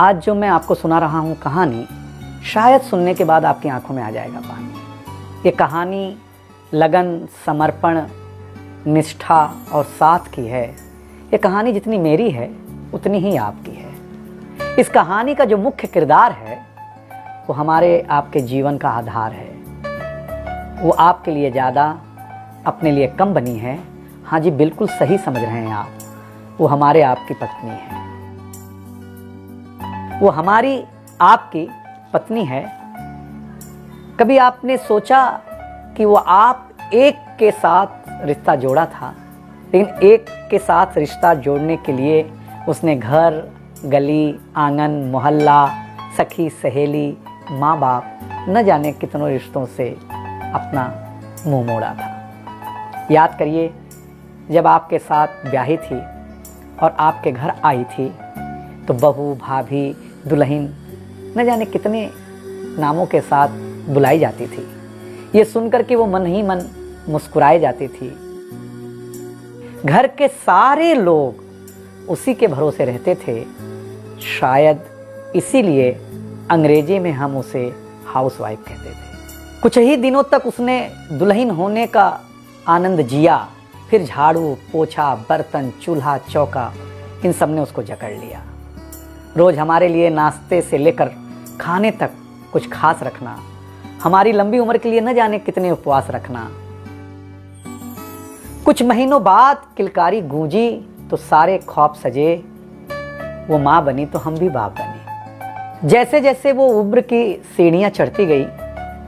आज जो मैं आपको सुना रहा हूँ कहानी, शायद सुनने के बाद आपकी आंखों में आ जाएगा पानी। ये कहानी लगन, समर्पण, निष्ठा और साथ की है। ये कहानी जितनी मेरी है उतनी ही आपकी है। इस कहानी का जो मुख्य किरदार है वो हमारे आपके जीवन का आधार है। वो आपके लिए ज़्यादा, अपने लिए कम बनी है। हाँ जी, बिल्कुल सही समझ रहे हैं आप। वो हमारे आपकी पत्नी है। वो हमारी आपकी पत्नी है। कभी आपने सोचा कि वो आप एक के साथ रिश्ता जोड़ा था, लेकिन एक के साथ रिश्ता जोड़ने के लिए उसने घर, गली, आंगन, मोहल्ला, सखी, सहेली, माँ बाप, न जाने कितनों रिश्तों से अपना मुंह मोड़ा था। याद करिए, जब आपके साथ ब्याही थी और आपके घर आई थी तो बहू, भाभी, दुल्हन, न जाने कितने नामों के साथ बुलाई जाती थी। ये सुनकर कि वो मन ही मन मुस्कुराए जाती थी। घर के सारे लोग उसी के भरोसे रहते थे। शायद इसीलिए अंग्रेजी में हम उसे हाउसवाइफ कहते थे। कुछ ही दिनों तक उसने दुल्हन होने का आनंद जिया। फिर झाड़ू, पोछा, बर्तन, चूल्हा, चौका, इन सब ने उसको जकड़ लिया। रोज हमारे लिए नाश्ते से लेकर खाने तक कुछ खास रखना, हमारी लंबी उम्र के लिए न जाने कितने उपवास रखना। कुछ महीनों बाद किलकारी गूंजी तो सारे ख्वाब सजे। वो माँ बनी तो हम भी बाप बने। जैसे जैसे वो उम्र की सीढ़ियाँ चढ़ती गई,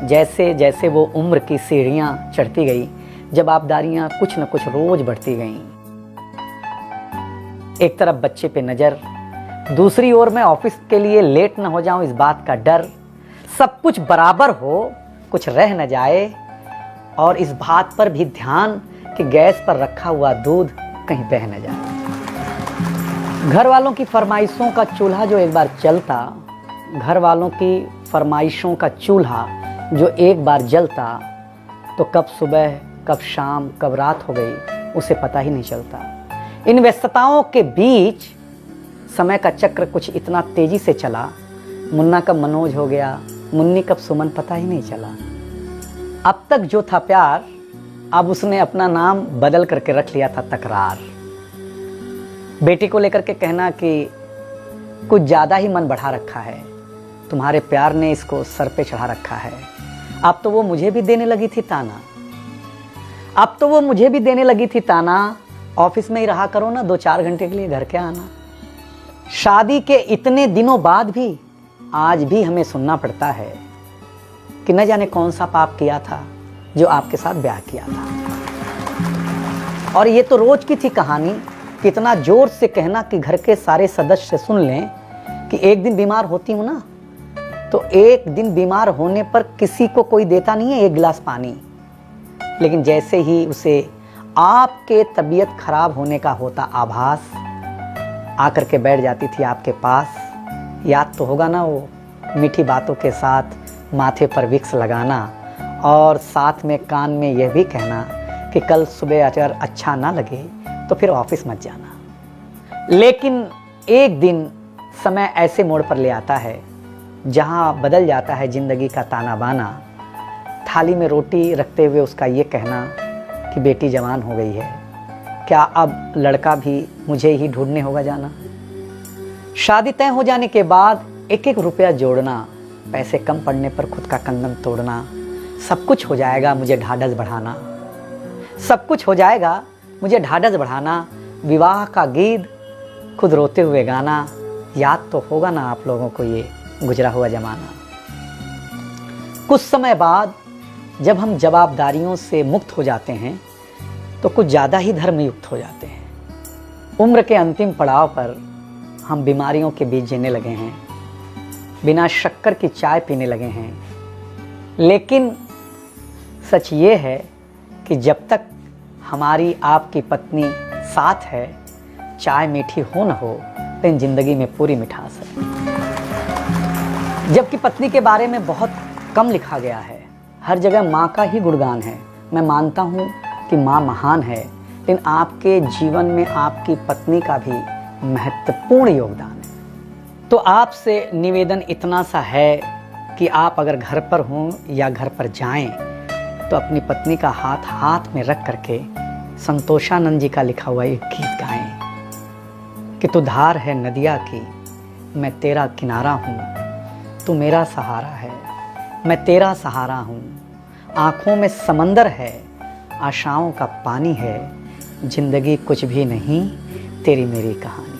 जैसे जैसे वो उम्र की सीढ़ियाँ चढ़ती गई, जवाबदारियाँ कुछ न कुछ रोज बढ़ती गईं। एक तरफ बच्चे पे नज़र, दूसरी ओर मैं ऑफिस के लिए लेट न हो जाऊं इस बात का डर। सब कुछ बराबर हो, कुछ रह न जाए, और इस बात पर भी ध्यान कि गैस पर रखा हुआ दूध कहीं बह न जाए। घर वालों की फरमाइशों का चूल्हा जो एक बार चलता, घर वालों की फरमाइशों का चूल्हा जो एक बार जलता, तो कब सुबह, कब शाम, कब रात हो गई उसे पता ही नहीं चलता। इन व्यस्तताओं के बीच समय का चक्र कुछ इतना तेजी से चला, मुन्ना कब मनोज हो गया, मुन्नी कब सुमन, पता ही नहीं चला। अब तक जो था प्यार, अब उसने अपना नाम बदल करके रख लिया था तकरार। बेटी को लेकर के कहना कि कुछ ज़्यादा ही मन बढ़ा रखा है, तुम्हारे प्यार ने इसको सर पे चढ़ा रखा है। अब तो वो मुझे भी देने लगी थी ताना, अब तो वो मुझे भी देने लगी थी ताना, ऑफिस में ही रहा करो ना, 2-4 घंटे के लिए घर के आना। शादी के इतने दिनों बाद भी आज भी हमें सुनना पड़ता है कि न जाने कौन सा पाप किया था जो आपके साथ ब्याह किया था। और ये तो रोज की थी कहानी। कितना जोर से कहना कि घर के सारे सदस्य सुन लें कि एक दिन बीमार होती हूँ ना, तो एक दिन बीमार होने पर किसी को कोई देता नहीं है एक गिलास पानी, लेकिन जैसे ही उसे आपके तबीयत खराब होने का होता आभास, आकर के बैठ जाती थी आपके पास। याद तो होगा ना, वो मीठी बातों के साथ माथे पर विक्स लगाना और साथ में कान में यह भी कहना कि कल सुबह अगर अच्छा ना लगे तो फिर ऑफिस मत जाना। लेकिन एक दिन समय ऐसे मोड़ पर ले आता है जहां बदल जाता है जिंदगी का ताना बाना। थाली में रोटी रखते हुए उसका ये कहना कि बेटी जवान हो गई है, क्या अब लड़का भी मुझे ही ढूंढने होगा जाना। शादी तय हो जाने के बाद एक एक रुपया जोड़ना, पैसे कम पड़ने पर खुद का कंगन तोड़ना, सब कुछ हो जाएगा मुझे ढाढ़स बढ़ाना, सब कुछ हो जाएगा मुझे ढाढ़स बढ़ाना। विवाह का गीत खुद रोते हुए गाना। याद तो होगा ना आप लोगों को ये गुजरा हुआ जमाना। कुछ समय बाद जब हम जवाबदारियों से मुक्त हो जाते हैं तो कुछ ज़्यादा ही धर्मयुक्त हो जाते हैं। उम्र के अंतिम पड़ाव पर हम बीमारियों के बीच जीने लगे हैं, बिना शक्कर की चाय पीने लगे हैं। लेकिन सच ये है कि जब तक हमारी आपकी पत्नी साथ है, चाय मीठी हो न हो, लेकिन ज़िंदगी में पूरी मिठास है। जबकि पत्नी के बारे में बहुत कम लिखा गया है, हर जगह माँ का ही गुणगान है। मैं मानता हूँ कि माँ महान है, लेकिन आपके जीवन में आपकी पत्नी का भी महत्वपूर्ण योगदान है। तो आपसे निवेदन इतना सा है कि आप अगर घर पर हों या घर पर जाएं तो अपनी पत्नी का हाथ हाथ में रख करके संतोषानंद जी का लिखा हुआ एक गीत गाएं कि तू धार है नदिया की, मैं तेरा किनारा हूँ, तू मेरा सहारा है, मैं तेरा सहारा हूँ। आँखों में समंदर है, आशाओं का पानी है, जिंदगी कुछ भी नहीं, तेरी मेरी कहानी।